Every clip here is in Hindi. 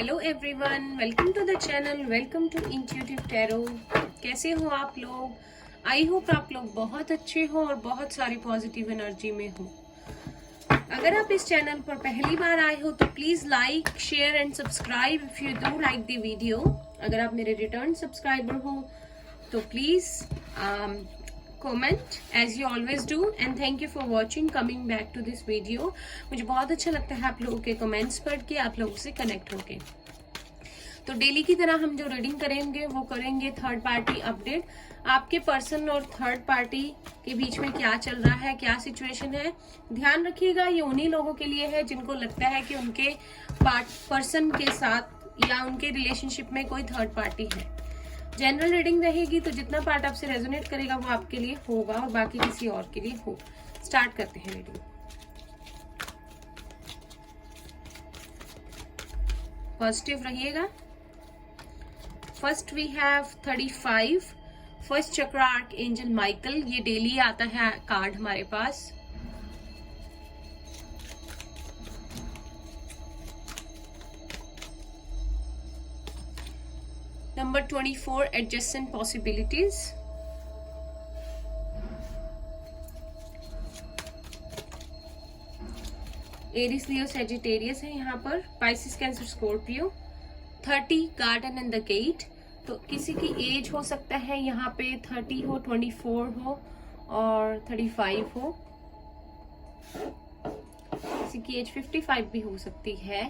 Hello everyone, welcome to the channel, welcome to intuitive tarot. कैसे हो आप लोग? आई होप आप लोग बहुत अच्छे हो और बहुत सारी पॉजिटिव एनर्जी में हो। अगर आप इस चैनल पर पहली बार आए हो तो please like, share and subscribe if you do like the video. अगर आप मेरे रिटर्न सब्सक्राइबर हो तो please comment as you always do and thank you for watching, coming back to this video। मुझे बहुत अच्छा लगता है आप लोगों के कमेंट्स पढ़ के, आप लोगों से कनेक्ट होके। तो डेली की तरह हम जो रीडिंग करेंगे वो करेंगे थर्ड पार्टी अपडेट। आपके पर्सन और थर्ड पार्टी के बीच में क्या चल रहा है, क्या सिचुएशन है। ध्यान रखिएगा, ये उन्हीं लोगों के लिए है जिनको लगता है कि उनके पर्सन के साथ या उनके रिलेशनशिप में कोई थर्ड पार्टी है। जनरल रीडिंग रहेगी तो जितना पार्ट आपसे रेजोनेट करेगा वो आपके लिए होगा और बाकी किसी और के लिए हो। स्टार्ट करते हैं रीडिंग। पॉजिटिव रहिएगा। First we have 35 first chakra archangel Michael. ये डेली आता है कार्ड हमारे पास। Number 24 adjacent possibilities। Aries, Leo, Sagittarius है यहाँ पर। Pisces, Cancer, Scorpio. 30 garden and the gate. तो किसी की एज हो सकता है यहाँ पे 30 हो, 24 हो और 35 हो। किसी की एज 55 भी हो सकती है।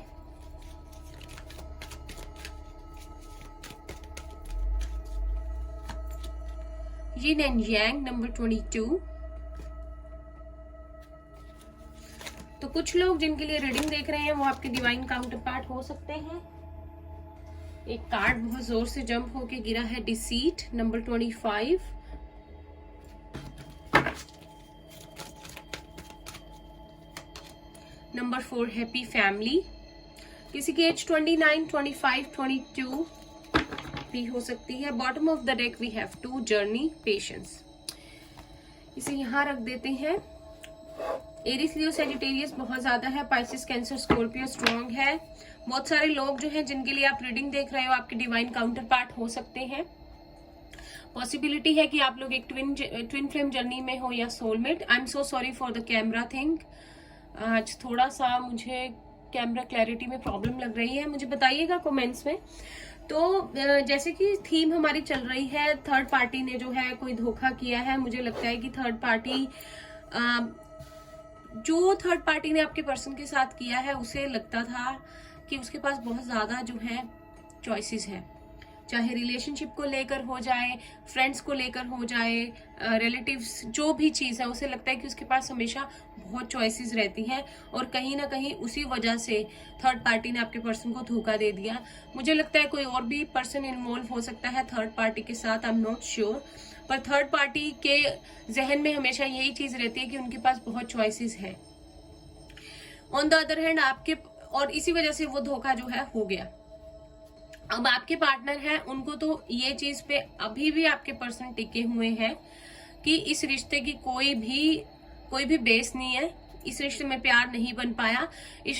Yin and yang, number 22। तो कुछ लोग जिनके लिए रीडिंग देख रहे हैं वो आपके डिवाइन काउंटर पार्ट हो सकते हैं। एक कार्ड बहुत जोर से जंप होके गिरा है, deceit, number 25। Number 4 happy family. किसी की एज 29, 25, 22 भी हो सकती है। Bottom of the deck we have 2 journey, patience. इसे यहां रख देते हैं। एरिस, लियो, सेजिटेरियस बहुत ज्यादा है। पाइसिस, कैंसर, स्कॉर्पियो स्ट्रॉन्ग है। बहुत सारे लोग जो हैं जिनके लिए आप रीडिंग देख रहे हो आपके डिवाइन काउंटर पार्ट हो सकते हैं। पॉसिबिलिटी है कि आप लोग एक ट्विन फ्लेम जर्नी में हो या soulmate. I am so sorry for the camera thing. आज थोड़ा सा मुझे कैमरा क्लैरिटी में प्रॉब्लम लग रही है, मुझे बताइएगा कमेंट्स में। तो जैसे कि थीम हमारी चल रही है, थर्ड पार्टी ने जो है कोई धोखा किया है। मुझे लगता है कि थर्ड पार्टी जो थर्ड पार्टी ने आपके पर्सन के साथ किया है उसे लगता था कि उसके पास बहुत ज्यादा जो है चॉइसेस है, चाहे रिलेशनशिप को लेकर हो जाए, फ्रेंड्स को लेकर हो जाए, रिलेटिव्स, जो भी चीज है उसे लगता है कि उसके पास हमेशा बहुत चॉइसेस रहती हैं और कहीं ना कहीं उसी वजह से थर्ड पार्टी ने आपके पर्सन को धोखा दे दिया। मुझे लगता है कोई और भी पर्सन इन्वॉल्व हो सकता है थर्ड पार्टी के साथ, आई एम नॉट श्योर। पर थर्ड पार्टी के जहन में हमेशा यही चीज रहती है कि उनके पास बहुत चॉइसेस है। ऑन द अदर हैंड आपके, और इसी वजह से वो धोखा जो है हो गया। अब आपके पार्टनर हैं, उनको तो ये चीज पे अभी भी आपके पर्सन टिके हुए हैं कि इस रिश्ते की कोई भी बेस नहीं है। इस रिश्ते में प्यार नहीं बन पाया। इस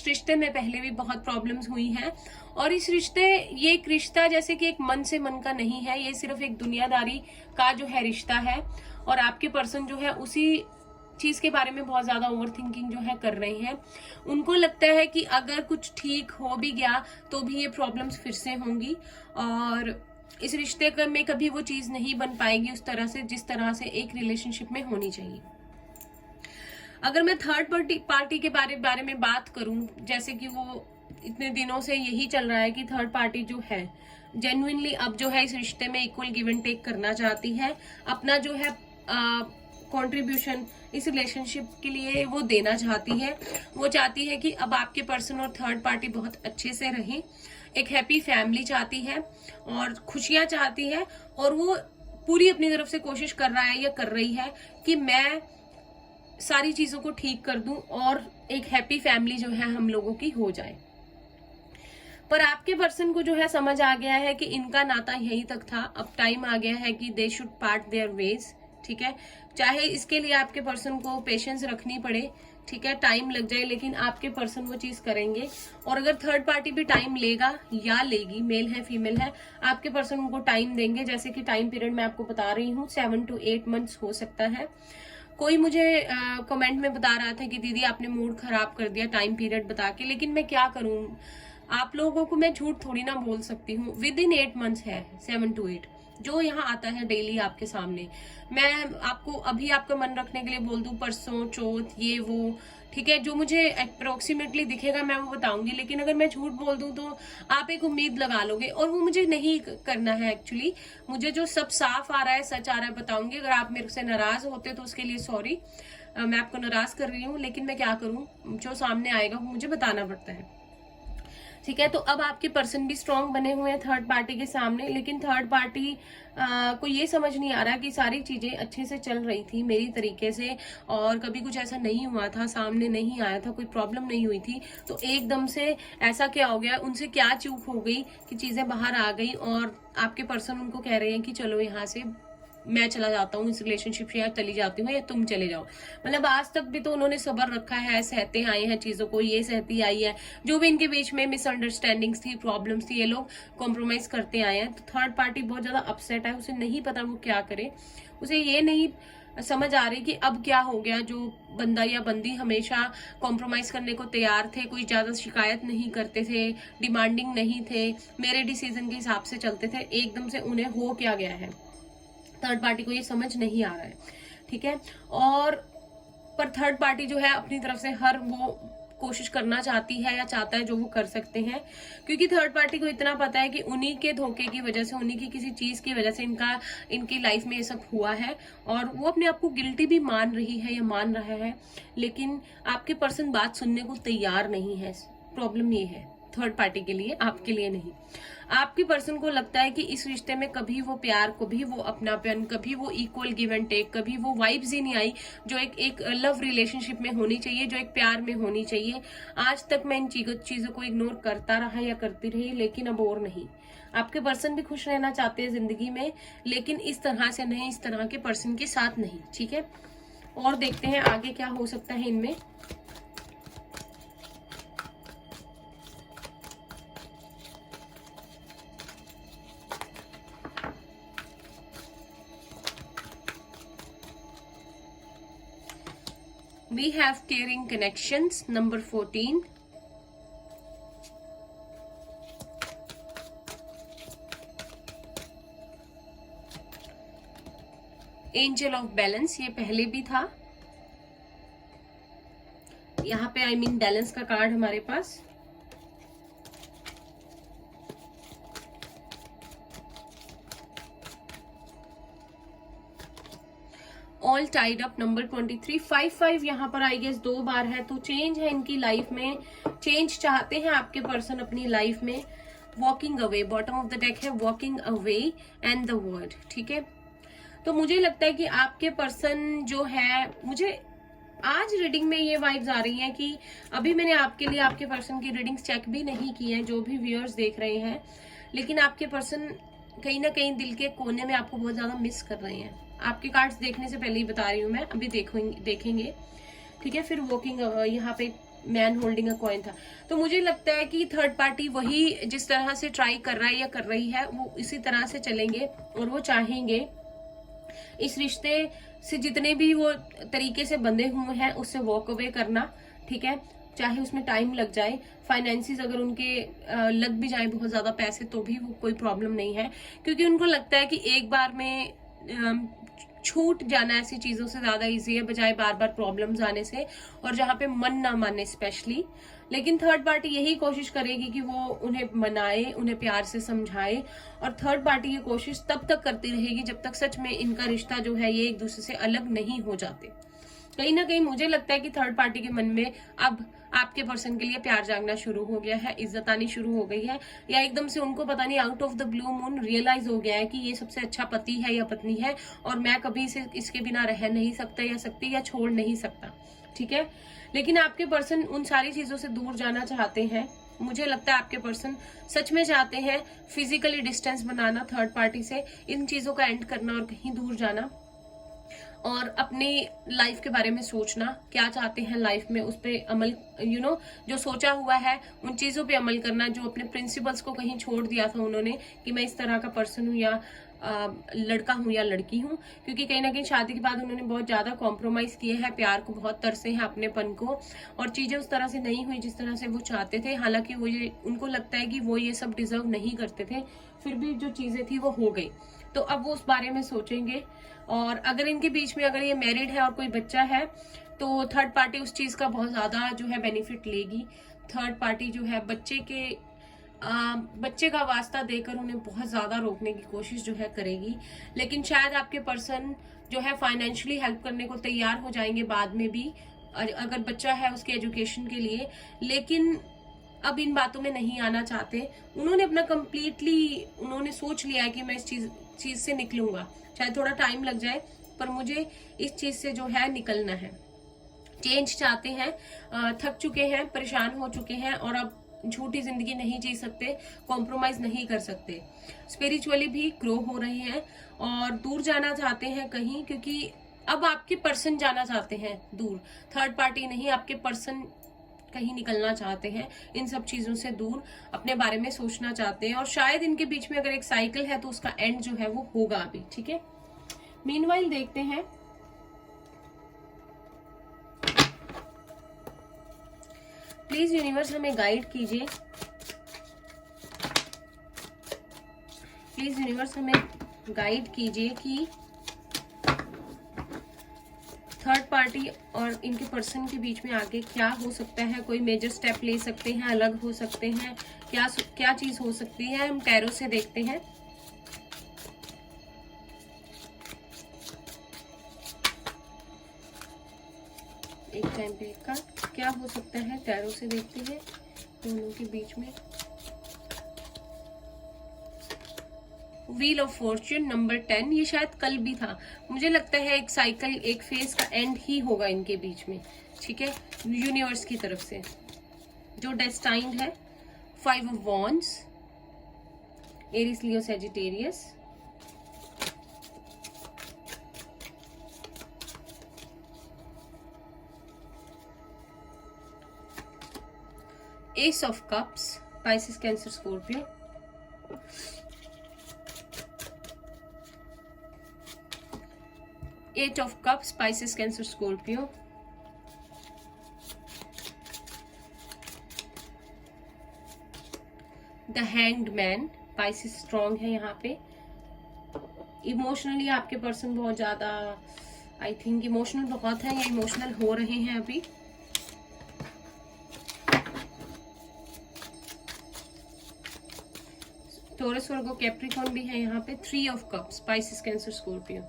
रिश्ते में पहले भी बहुत प्रॉब्लम्स हुई हैं और ये एक रिश्ता जैसे कि एक मन से मन का नहीं है, ये सिर्फ एक दुनियादारी का जो है रिश्ता है। और आपके पर्सन जो है उसी चीज के बारे में बहुत ज्यादा ओवर थिंकिंग जो है कर रहे हैं। उनको लगता है कि अगर कुछ ठीक हो भी गया तो भी ये प्रॉब्लम्स फिर से होंगी और इस रिश्ते में कभी वो चीज नहीं बन पाएगी उस तरह से जिस तरह से एक रिलेशनशिप में होनी चाहिए। अगर मैं थर्ड पार्टी के बारे में बात करूं, जैसे कि वो इतने दिनों से यही चल रहा है कि थर्ड पार्टी जो है जेन्युइनली अब जो है इस रिश्ते में इक्वल गिव एंड टेक करना चाहती है। अपना जो है कंट्रीब्यूशन इस रिलेशनशिप के लिए वो देना चाहती है। वो चाहती है कि अब आपके पर्सन और थर्ड पार्टी बहुत अच्छे से रहें। एक हैप्पी फैमिली चाहती है और खुशियां चाहती है और वो पूरी अपनी तरफ से कोशिश कर रहा है या कर रही है कि मैं सारी चीजों को ठीक कर दूं और एक हैप्पी फैमिली जो है हम लोगों की हो जाए। पर आपके पर्सन को जो है समझ आ गया है कि इनका नाता यहीं तक था, अब टाइम आ गया है कि they should part their ways. ठीक है, चाहे इसके लिए आपके पर्सन को पेशेंस रखनी पड़े, ठीक है, टाइम लग जाए, लेकिन आपके पर्सन वो चीज करेंगे। और अगर थर्ड पार्टी भी टाइम लेगा या लेगी, मेल है फीमेल है, आपके पर्सन उनको टाइम देंगे। जैसे कि टाइम पीरियड मैं आपको बता रही हूँ 7 to 8 months हो सकता है। कोई मुझे कमेंट में बता रहा था कि दीदी आपने मूड खराब कर दिया टाइम पीरियड बता के, लेकिन मैं क्या करूं, आप लोगों को मैं झूठ थोड़ी ना बोल सकती हूँ। विद इन 8 months है, 7 to 8 जो यहाँ आता है डेली आपके सामने। मैं आपको अभी आपका मन रखने के लिए बोल दूं परसों चौथ ये वो, ठीक है, जो मुझे अप्रोक्सीमेटली दिखेगा मैं वो बताऊंगी। लेकिन अगर मैं झूठ बोल दूं तो आप एक उम्मीद लगा लोगे, और वो मुझे नहीं करना है। एक्चुअली मुझे जो सब साफ आ रहा है, सच आ रहा है, बताऊंगी। अगर आप मेरे से नाराज होते तो उसके लिए सॉरी, मैं आपको नाराज कर रही हूँ, लेकिन मैं क्या करूँ, जो सामने आएगा वो मुझे बताना पड़ता है, ठीक है। तो अब आपके पर्सन भी स्ट्रांग बने हुए हैं थर्ड पार्टी के सामने, लेकिन थर्ड पार्टी को ये समझ नहीं आ रहा कि सारी चीजें अच्छे से चल रही थी मेरी तरीके से, और कभी कुछ ऐसा नहीं हुआ था, सामने नहीं आया था, कोई प्रॉब्लम नहीं हुई थी। तो एकदम से ऐसा क्या हो गया, उनसे क्या चूक हो गई कि चीजें बाहर आ गई, और आपके पर्सन उनको कह रहे हैं कि चलो यहाँ से मैं चला जाता हूँ, इस रिलेशनशिप से या चली जाती हूँ, या तुम चले जाओ। मतलब आज तक भी तो उन्होंने सब्र रखा है, सहते आए हैं चीजों को, ये सहती आई है। जो भी इनके बीच में मिसअंडरस्टैंडिंग्स थी, प्रॉब्लम्स थी, ये लोग कॉम्प्रोमाइज करते आए हैं। तो थर्ड पार्टी बहुत ज्यादा अपसेट है, उसे नहीं पता वो क्या करे, उसे ये नहीं समझ आ रही कि अब क्या हो गया। जो बंदा या बंदी हमेशा कॉम्प्रोमाइज करने को तैयार थे, कोई ज्यादा शिकायत नहीं करते थे, डिमांडिंग नहीं थे, मेरे डिसीजन के हिसाब से चलते थे, एकदम से उन्हें हो क्या गया है, थर्ड पार्टी को ये समझ नहीं आ रहा है, ठीक है। और पर थर्ड पार्टी जो है अपनी तरफ से हर वो कोशिश करना चाहती है या चाहता है जो वो कर सकते हैं, क्योंकि थर्ड पार्टी को इतना पता है कि उन्हीं के धोखे की वजह से, उन्हीं की किसी चीज की वजह से इनकी लाइफ में ये सब हुआ है, और वो अपने आप को गिल्टी भी मान रही है या मान रहा है। लेकिन आपके पर्सन बात सुनने को तैयार नहीं है। प्रॉब्लम ये है थर्ड पार्टी के लिए, आपके लिए नहीं। आपके पर्सन को लगता है कि इस रिश्ते में कभी वो प्यार, कभी वो अपनापन, कभी वो इक्वल गिव एंड टेक, कभी वो वाइब्स ही नहीं आई जो एक लव रिलेशनशिप में होनी चाहिए, जो एक प्यार में होनी चाहिए। आज तक मैं इन चीजों को इग्नोर करता रहा या करती रही, लेकिन अब और नहीं। आपके पर्सन भी खुश रहना चाहते हैं जिंदगी में, लेकिन इस तरह से नहीं, इस तरह के पर्सन के साथ नहीं, ठीक है। और देखते हैं आगे क्या हो सकता है इनमें। We have caring connections, number 14. Angel of balance, ये पहले भी था, यहाँ पे आई मीन बैलेंस का कार्ड हमारे पास। All tied up, number 23। 5 यहाँ पर आई गेस 2 बार है, तो चेंज है इनकी लाइफ में, चेंज चाहते हैं आपके पर्सन अपनी लाइफ में। Walking away, bottom of the deck है walking away and the word, ठीक है। तो मुझे लगता है कि आपके पर्सन जो है, मुझे आज रीडिंग में ये वाइब्स आ रही हैं कि अभी मैंने आपके लिए आपके पर्सन की रीडिंग्स चेक भी नहीं की है, जो भी व्यूअर्स देख रहे हैं, लेकिन आपके पर्सन कहीं ना कहीं दिल के कोने में आपको बहुत ज्यादा मिस कर रहे हैं। आपके कार्ड्स देखने से पहले ही बता रही हूँ मैं, अभी देखेंगे, ठीक है। फिर वॉकिंग, यहाँ पे मैन होल्डिंग अ कॉइन था। तो मुझे लगता है कि थर्ड पार्टी वही जिस तरह से ट्राई कर रहा है या कर रही है, वो इसी तरह से चलेंगे, और वो चाहेंगे इस रिश्ते से जितने भी वो तरीके से बंधे हुए हैं उससे वॉक अवे करना, ठीक है। चाहे उसमें टाइम लग जाए, फाइनेंसिस अगर उनके लग भी जाए बहुत ज्यादा पैसे, तो भी वो कोई प्रॉब्लम नहीं है, क्योंकि उनको लगता है कि एक बार में छूट जाना ऐसी चीजों से ज्यादा इजी है, बजाय बार बार प्रॉब्लम्स आने से, और जहां पे मन ना माने स्पेशली। लेकिन थर्ड पार्टी यही कोशिश करेगी कि वो उन्हें मनाए, उन्हें प्यार से समझाए, और थर्ड पार्टी ये कोशिश तब तक करती रहेगी जब तक सच में इनका रिश्ता जो है ये एक दूसरे से अलग नहीं हो जाते। कहीं ना कहीं मुझे लगता है कि थर्ड पार्टी के मन में अब आपके पर्सन के लिए प्यार जागना शुरू हो गया है, इज्जत आनी शुरू हो गई है, या एकदम से उनको पता नहीं out of the blue moon realise हो गया है कि ये सबसे अच्छा पति है या पत्नी है, और मैं कभी इसके बिना रह नहीं सकता या सकती या छोड़ नहीं सकता, ठीक है। लेकिन आपके पर्सन उन सारी चीजों से दूर जाना चाहते हैं। मुझे लगता है आपके पर्सन सच में चाहते हैं फिजिकली डिस्टेंस बनाना थर्ड पार्टी से, इन चीजों का एंड करना और कहीं दूर जाना। और अपनी लाइफ के बारे में सोचना, क्या चाहते हैं लाइफ में, उस पर अमल, जो सोचा हुआ है उन चीजों पे अमल करना, जो अपने प्रिंसिपल्स को कहीं छोड़ दिया था उन्होंने कि मैं इस तरह का पर्सन हूँ या लड़का हूँ या लड़की हूँ, क्योंकि कहीं ना कहीं शादी के बाद उन्होंने बहुत ज्यादा कॉम्प्रोमाइज किए हैं, प्यार को बहुत तरसे हैं, अपनेपन को, और चीजें उस तरह से नहीं हुई जिस तरह से वो चाहते थे। हालांकि वो ये, उनको लगता है कि वो ये सब डिजर्व नहीं करते थे, फिर भी जो चीजें थी वो हो गई। तो अब वो उस बारे में सोचेंगे। और अगर इनके बीच में अगर ये मैरिड है और कोई बच्चा है तो थर्ड पार्टी उस चीज का बहुत ज्यादा जो है बेनिफिट लेगी। थर्ड पार्टी जो है बच्चे का वास्ता देकर उन्हें बहुत ज्यादा रोकने की कोशिश जो है करेगी। लेकिन शायद आपके पर्सन जो है फाइनेंशियली हेल्प करने को तैयार हो जाएंगे बाद में भी, अगर बच्चा है उसके एजुकेशन के लिए। लेकिन अब इन बातों में नहीं आना चाहते। उन्होंने अपना उन्होंने सोच लिया है कि मैं इस चीज से निकलूंगा, शायद थोड़ा टाइम लग जाए पर मुझे इस चीज से जो है निकलना है। चेंज चाहते हैं, थक चुके हैं, परेशान हो चुके हैं और अब झूठी जिंदगी नहीं जी सकते, कॉम्प्रोमाइज नहीं कर सकते। स्पिरिचुअली भी ग्रो हो रहे हैं और दूर जाना चाहते हैं कहीं, क्योंकि अब आपके पर्सन जाना चाहते हैं दूर, थर्ड पार्टी नहीं, आपके पर्सन कहीं निकलना चाहते हैं, इन सब चीजों से दूर अपने बारे में सोचना चाहते हैं। और शायद इनके बीच में अगर एक साइकिल है तो उसका एंड जो है वो होगा अभी, ठीक है। मीनवाइल देखते हैं प्लीज यूनिवर्स हमें गाइड कीजिए, प्लीज यूनिवर्स हमें गाइड कीजिए कि थर्ड पार्टी और इनके पर्सन के बीच में आगे क्या हो सकता है। कोई मेजर स्टेप ले सकते हैं, अलग हो सकते हैं, क्या चीज हो सकती है, हम टैरो से देखते हैं। एक टाइम पे का क्या हो सकता है, टैरो से देखते हैं दोनों के बीच में। व्हील ऑफ फॉर्च्यून नंबर 10, ये शायद कल भी था, मुझे लगता है एक साइकिल, एक फेज का एंड ही होगा इनके बीच में, ठीक है, यूनिवर्स की तरफ से जो डेस्टाइन्ड है। 5 of wands, Aries, Leo, Sagittarius, ace of cups, Pisces, Cancer, Scorpio, eight of cups, Pisces, Cancer, Scorpio, the hanged man, Pisces strong है यहाँ पे। इमोशनली आपके पर्सन बहुत ज्यादा, आई थिंक इमोशनल बहुत है या इमोशनल हो रहे हैं अभी। टॉरस, वर्गो, कैप्रिकॉर्न भी है यहाँ पे। 3 of cups, Pisces, Cancer, Scorpio.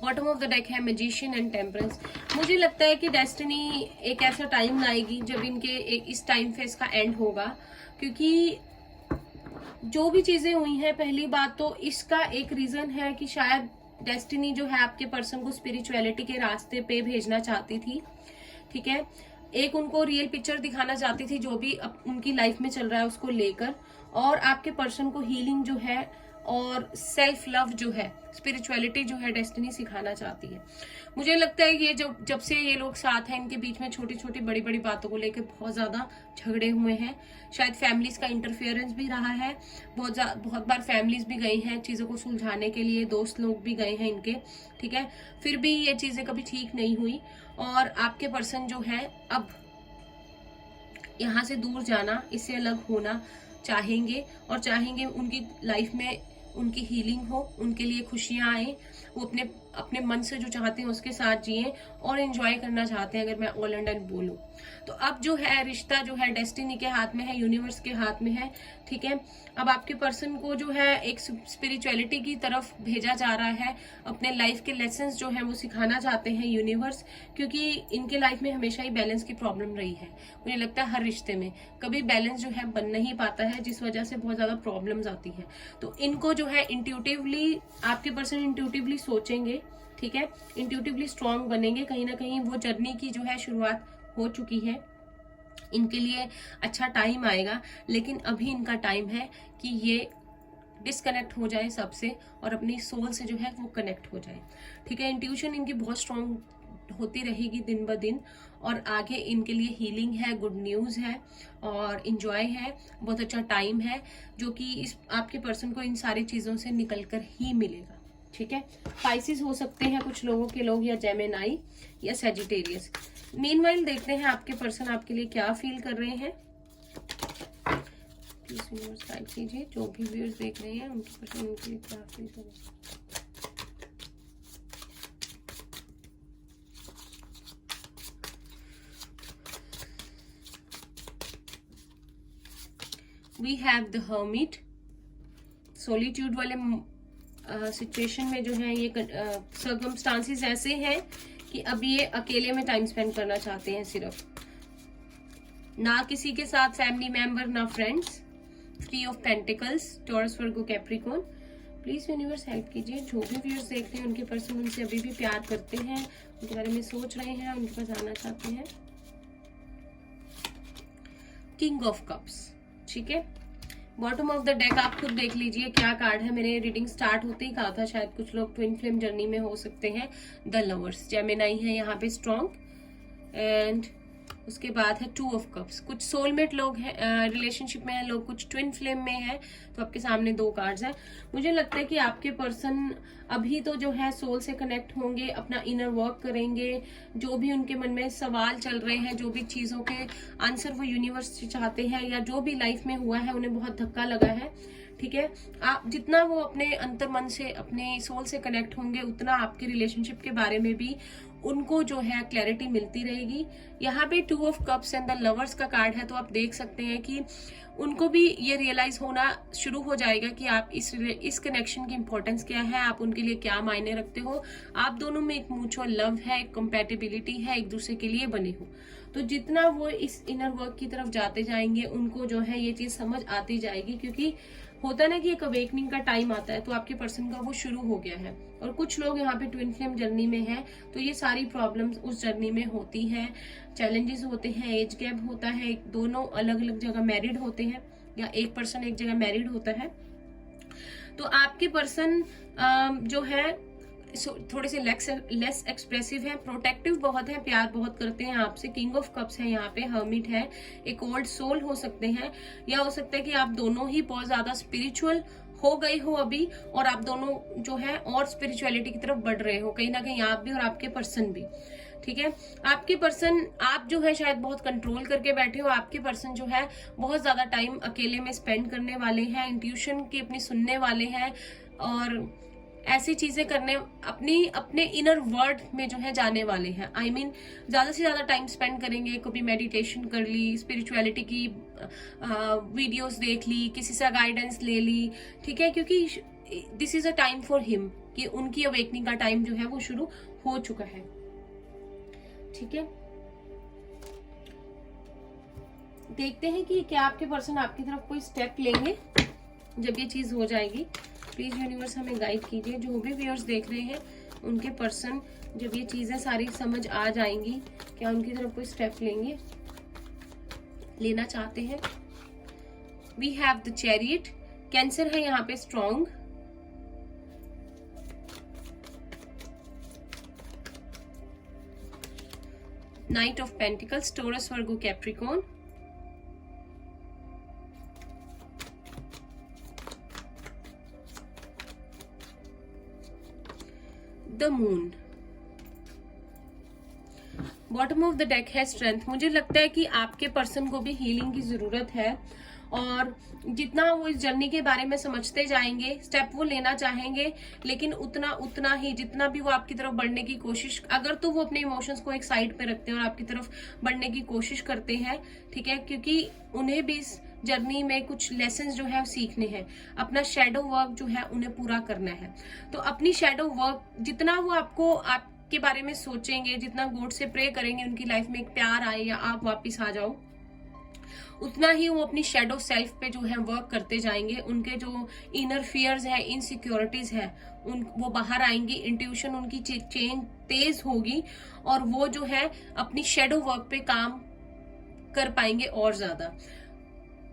Bottom of the deck है मैजिशियन एंड टेम्परेंस। मुझे लगता है कि डेस्टिनी एक ऐसा टाइम लाएगी जब इनके इस टाइम फेज का एंड होगा, क्योंकि जो भी चीजें हुई हैं, पहली बात तो इसका एक रीजन है कि शायद डेस्टिनी जो है आपके पर्सन को स्पिरिचुअलिटी के रास्ते पे भेजना चाहती थी, ठीक है। एक उनको रियल पिक्चर दिखाना चाहती थी जो भी उनकी लाइफ में चल रहा है उसको लेकर, और आपके पर्सन को हीलिंग जो है और सेल्फ लव जो है, स्पिरिचुअलिटी जो है डेस्टिनी सिखाना चाहती है। मुझे लगता है ये जब से ये लोग साथ हैं, इनके बीच में छोटी छोटी बड़ी बड़ी बातों को लेकर बहुत ज्यादा झगड़े हुए हैं। शायद फैमिलीज का इंटरफेरेंस भी रहा है, बहुत बार फैमिलीज भी गई हैं चीजों को सुलझाने के लिए, दोस्त लोग भी गए हैं इनके, ठीक है, फिर भी ये चीजें कभी ठीक नहीं हुई। और आपके पर्सन जो है अब यहाँ से दूर जाना, इससे अलग होना चाहेंगे, और चाहेंगे उनकी लाइफ में उनकी हीलिंग हो, उनके लिए खुशियां आए, वो अपने मन से जो चाहते हैं उसके साथ जिए और एंजॉय करना चाहते हैं, अगर मैं ऑल एंड एंड बोलूं तो। अब जो है रिश्ता जो है डेस्टिनी के हाथ में है, यूनिवर्स के हाथ में है, ठीक है। अब आपके पर्सन को जो है एक स्पिरिचुअलिटी की तरफ भेजा जा रहा है, अपने लाइफ के लेसन्स जो है वो सिखाना चाहते हैं यूनिवर्स, क्योंकि इनके लाइफ में हमेशा ही बैलेंस की प्रॉब्लम रही है। मुझे लगता है हर रिश्ते में कभी बैलेंस जो है बन नहीं पाता है, जिस वजह से बहुत ज्यादा प्रॉब्लम्स आती है। तो इनको जो है इंट्यूटिवली, आपके पर्सन इंट्यूटिवली सोचेंगे, ठीक है, इंट्यूटिवली स्ट्रांग बनेंगे। कहीं ना कहीं वो जर्नी की जो है शुरुआत हो चुकी है, इनके लिए अच्छा टाइम आएगा, लेकिन अभी इनका टाइम है कि ये डिस्कनेक्ट हो जाए सबसे और अपनी सोल से जो है वो कनेक्ट हो जाए। ठीक है, इंट्यूशन इनकी बहुत स्ट्रांग होती रहेगी दिन ब दिन, और आगे इनके लिए हीलिंग है, गुड न्यूज है और इंजॉय है, बहुत अच्छा टाइम है जो कि इस आपके पर्सन को इन सारी चीजों से निकलकर ही मिलेगा। ठीक है, स्पाइसिस हो सकते हैं कुछ लोगों के लोग, या जेमिनाई या सेजिटेरियस। मीनवाइल देखते हैं आपके पर्सन आपके लिए क्या फील कर रहे हैं। प्लीज व्यूअर्स गाइड कीजिए, जो भी व्यूअर्स देख रहे हैं उनके पर्सन उनके लिए क्या फील कर रहे हैं। We have the hermit. Solitude वाले सिचुएशन में जो है ये सर्कमस्टांसेस ऐसे हैं कि अब ये अकेले में टाइम स्पेंड करना चाहते हैं सिर्फ, ना किसी के साथ फैमिली मेंबर ना friends. Free of pentacles, Taurus, Virgo, Capricorn. Please universe help कीजिए, जो भी व्यूअर्स देख रहे हैं उनके पर्सन उनसे अभी भी प्यार करते हैं, उनके बारे में सोच रहे हैं, उनके पास आना चाहते हैं। King of cups. ठीक है, बॉटम ऑफ द डेक आप खुद देख लीजिए क्या कार्ड है। मैंने रीडिंग स्टार्ट होते ही कहा था शायद कुछ लोग ट्विन फ्लेम जर्नी में हो सकते हैं। द लवर्स, जेमिनाई है यहाँ पे स्ट्रॉन्ग, एंड उसके बाद है टू ऑफ कप्स। कुछ सोलमेट लोग हैं, रिलेशनशिप में है लोग, कुछ ट्विन फ्लेम में है। तो आपके सामने दो कार्ड्स हैं। मुझे लगता है कि आपके पर्सन अभी तो जो है सोल से कनेक्ट होंगे, अपना इनर वर्क करेंगे, जो भी उनके मन में सवाल चल रहे हैं, जो भी चीजों के आंसर वो यूनिवर्स से चाहते हैं, या जो भी लाइफ में हुआ है उन्हें बहुत धक्का लगा है। ठीक है, आप जितना वो अपने अंतर मन से, अपने सोल से कनेक्ट होंगे, उतना आपके रिलेशनशिप के बारे में भी उनको जो है क्लैरिटी मिलती रहेगी। यहाँ पे two of cups and the lovers का कार्ड है, तो आप देख सकते हैं कि उनको भी ये रियलाइज होना शुरू हो जाएगा कि आप इस कनेक्शन की इंपॉर्टेंस क्या है, आप उनके लिए क्या मायने रखते हो। आप दोनों में एक म्यूचुअल लव है, एक कंपैटिबिलिटी है, एक दूसरे के लिए बने हो। तो जितना वो इस इनर वर्क की तरफ जाते जाएंगे, उनको जो है ये चीज समझ आती जाएगी, क्योंकि होता ना कि एक अवेकनिंग का टाइम आता है, तो आपके पर्सन का वो शुरू हो गया है। और कुछ लोग यहाँ पे ट्विन फ्लेम जर्नी में हैं, तो ये सारी प्रॉब्लम्स उस जर्नी में होती हैं, चैलेंजेस होते हैं, एज गैप होता है, दोनों अलग अलग जगह मैरिड होते हैं, या एक पर्सन एक जगह मैरिड होता है। तो आपके पर्सन जो है थोड़े से लेस एक्सप्रेसिव है, प्रोटेक्टिव बहुत है, प्यार बहुत करते हैं आपसे। किंग ऑफ कप्स है यहाँ पे, हर्मिट है, एक ओल्ड सोल हो सकते हैं, या हो सकता है कि आप दोनों ही बहुत ज्यादा स्पिरिचुअल हो गए हो अभी, और आप दोनों जो है और स्पिरिचुअलिटी की तरफ बढ़ रहे हो, कहीं ना कहीं आप भी और आपके पर्सन भी। ठीक है, आपके पर्सन, आप जो है शायद बहुत कंट्रोल करके बैठे हो, आपके पर्सन जो है बहुत ज्यादा टाइम अकेले में स्पेंड करने वाले हैं, इंट्यूशन की अपनी सुनने वाले हैं, और ऐसी चीजें करने, अपने इनर वर्ल्ड में जो है जाने वाले हैं। आई मीन ज्यादा से ज्यादा टाइम स्पेंड करेंगे, कभी मेडिटेशन कर ली, स्पिरिचुअलिटी की वीडियोस देख ली, किसी से गाइडेंस ले ली। ठीक है, क्योंकि this is a time for him, कि उनकी अवेकनिंग का टाइम जो है वो शुरू हो चुका है। ठीक है, देखते हैं कि क्या आपके पर्सन आपकी तरफ कोई स्टेप लेंगे जब ये चीज हो जाएगी। प्लीज यूनिवर्स हमें गाइड कीजिए, जो भी व्यूअर्स देख रहे हैं उनके पर्सन जब ये चीजें सारी समझ आ जाएंगी, क्या उनकी तरफ कोई स्टेप लेंगे, लेना चाहते हैं। We have the chariot. Cancer है यहाँ पे strong, knight of pentacles, Taurus, Virgo, Capricorn. The moon. Bottom of the deck है स्ट्रेंथ। मुझे लगता है कि आपके पर्सन को भी हीलिंग की जरूरत है, और जितना वो इस जर्नी के बारे में समझते जाएंगे, स्टेप वो लेना चाहेंगे, लेकिन उतना ही जितना भी वो आपकी तरफ बढ़ने की कोशिश, अगर तो वो अपने इमोशंस को एक साइड पे रखते हैं और आपकी तरफ बढ़ने की कोशिश करते हैं। ठीक है, क्योंकि उन्हें भी इस जर्नी में कुछ लेसन्स जो है सीखने हैं, अपना शेडो वर्क जो है उन्हें पूरा करना है। तो अपनी शेडो वर्क जितना वो आपके बारे में सोचेंगे, जितना गॉड से प्रे करेंगे उनकी लाइफ में एक प्यार आए या आप वापिस आ जाओ, उतना ही वो अपनी शेडो सेल्फ पे जो है वर्क करते जाएंगे। उनके जो इनर फियर्स है, इनसिक्योरिटीज है, वो बाहर आएंगी, इंट्यूशन उनकी चेंज तेज होगी, और वो जो है अपनी शेडो वर्क पे काम कर पाएंगे और ज्यादा।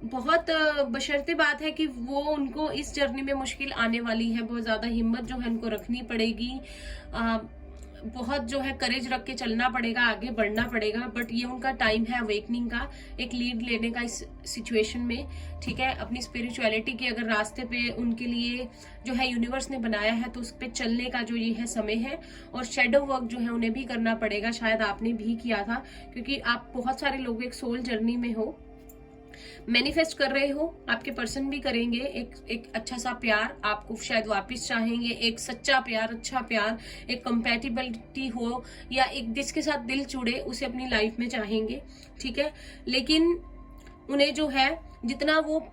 बहुत बशर्ते बात है कि वो उनको इस जर्नी में मुश्किल आने वाली है, बहुत ज्यादा हिम्मत जो है उनको रखनी पड़ेगी, बहुत जो है करेज रख के चलना पड़ेगा, आगे बढ़ना पड़ेगा। बट ये उनका टाइम है अवेकनिंग का, एक लीड लेने का इस सिचुएशन में, ठीक है। अपनी स्पिरिचुअलिटी के अगर रास्ते पे उनके लिए जो है यूनिवर्स ने बनाया है तो उस पे चलने का जो ये है समय है। और शेडो वर्क जो है उन्हें भी करना पड़ेगा, शायद आपने भी किया था, क्योंकि आप बहुत सारे लोग एक सोल जर्नी में हो, मैनिफेस्ट कर रहे हो, आपके पर्सन भी करेंगे। एक अच्छा सा प्यार आपको शायद वापस चाहेंगे, एक सच्चा प्यार, अच्छा प्यार, एक कंपैटिबिलिटी हो, या एक जिसके साथ दिल जुड़े उसे अपनी लाइफ में चाहेंगे, ठीक है। लेकिन उन्हें जो है जितना वो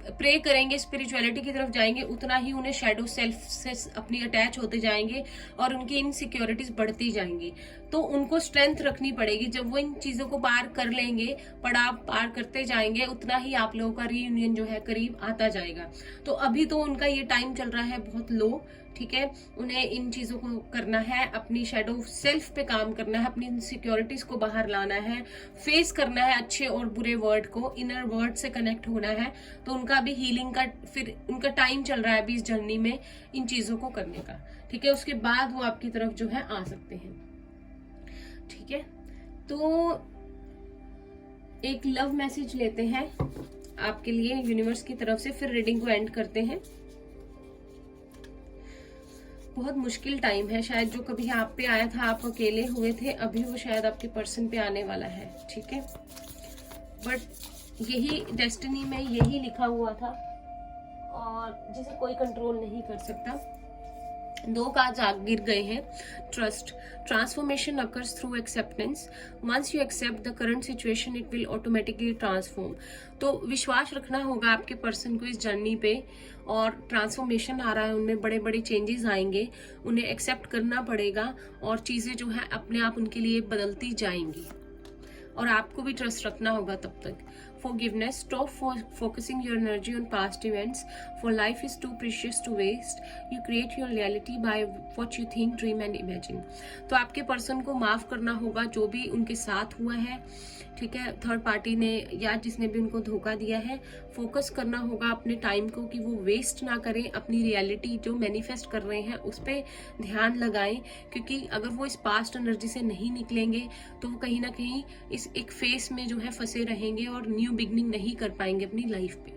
प्रे करेंगे, स्पिरिचुअलिटी की तरफ जाएंगे, उतना ही उन्हें शैडो सेल्फ से अपनी अटैच होते जाएंगे और उनकी इनसिक्योरिटीज बढ़ती जाएंगी। तो उनको स्ट्रेंथ रखनी पड़ेगी। जब वो इन चीजों को पार कर लेंगे, पड़ाव पार करते जाएंगे, उतना ही आप लोगों का रीयूनियन जो है करीब आता जाएगा। तो अभी तो उनका ये टाइम चल रहा है बहुत लो, ठीक है। उन्हें इन चीजों को करना है, अपनी शैडो सेल्फ पे काम करना है, अपनी इनसिक्योरिटीज को बाहर लाना है, फेस करना है अच्छे और बुरे वर्ड को, इनर वर्ड से कनेक्ट होना है। तो उनका भी हीलिंग का फिर उनका टाइम चल रहा है अभी इस जर्नी में इन चीजों को करने का, ठीक है। उसके बाद वो आपकी तरफ जो है आ सकते हैं, ठीक है। तो एक लव मैसेज लेते हैं आपके लिए यूनिवर्स की तरफ से, फिर रीडिंग को एंड करते हैं। बहुत मुश्किल टाइम है, शायद जो कभी आप पे आया था आप अकेले हुए थे, अभी वो शायद आपके पर्सन पे आने वाला है, ठीक है। बट यही डेस्टिनी में यही लिखा हुआ था और जिसे कोई कंट्रोल नहीं कर सकता। 2 कार्ड्स आग गिर गए हैं। Trust, transformation occurs through acceptance. Once you accept the current situation it will automatically transform. तो विश्वास रखना होगा आपके पर्सन को इस जर्नी पे, और ट्रांसफॉर्मेशन आ रहा है, उनमें बड़े बड़े चेंजेस आएंगे, उन्हें एक्सेप्ट करना पड़ेगा और चीजें जो है अपने आप उनके लिए बदलती जाएंगी। और आपको भी ट्रस्ट रखना होगा तब तक। Forgiveness, stop focusing your energy on past events, for life is too precious to waste. You create your reality by what you think, dream and imagine. तो आपके पर्सन को माफ करना होगा जो भी उनके साथ हुआ है, ठीक है, थर्ड पार्टी ने या जिसने भी उनको धोखा दिया है। फोकस करना होगा अपने टाइम को कि वो वेस्ट ना करें, अपनी रियलिटी जो मैनिफेस्ट कर रहे हैं उस पर ध्यान लगाएं, क्योंकि अगर वो इस पास्ट एनर्जी से नहीं निकलेंगे तो वो कहीं ना कहीं इस एक फेस में जो है फंसे रहेंगे और न्यू बिगनिंग नहीं कर पाएंगे अपनी लाइफ पे।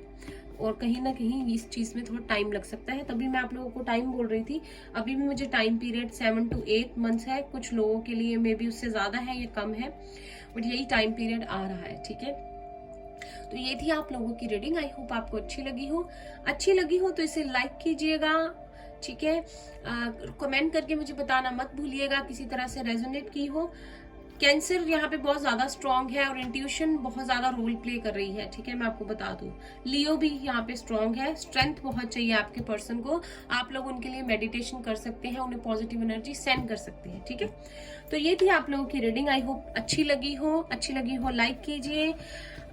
और कहीं ना कहीं इस चीज में थोड़ा टाइम लग सकता है, तभी मैं आप लोगों को टाइम बोल रही थी। अभी भी मुझे टाइम पीरियड 7 to 8 मंथ्स है, कुछ लोगों के लिए मे बी उससे ज्यादा है या कम है, बट यही टाइम पीरियड आ रहा है, ठीक है। तो ये थी आप लोगों की रीडिंग। आई होप आपको अच्छी लगी हो तो इसे लाइक कीजिएगा, ठीक है। कमेंट करके मुझे बताना मत भूलिएगा किसी तरह से रेजोनेट की हो। कैंसर यहाँ पे बहुत ज्यादा स्ट्रांग है और इंट्यूशन बहुत ज्यादा रोल प्ले कर रही है, ठीक है, मैं आपको बता दूं। लियो भी यहाँ पे स्ट्रांग है, स्ट्रेंथ बहुत चाहिए आपके पर्सन को। आप लोग उनके लिए मेडिटेशन कर सकते हैं, उन्हें पॉजिटिव एनर्जी सेंड कर सकते हैं, ठीक है। तो ये थी आप लोगों की रीडिंग। आई होप अच्छी लगी हो लाइक कीजिए।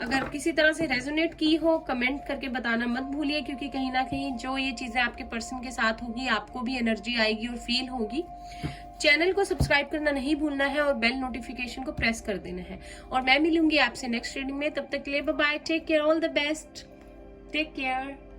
अगर किसी तरह से रेजोनेट की हो कमेंट करके बताना मत भूलिए, क्योंकि कहीं ना कहीं जो ये चीजें आपके पर्सन के साथ होगी आपको भी एनर्जी आएगी और फील होगी। चैनल को सब्सक्राइब करना नहीं भूलना है और बेल नोटिफिकेशन को प्रेस कर देना है। और मैं मिलूंगी आपसे नेक्स्ट रीडिंग में, तब तक के लिए bye bye, take care, all the best, take care.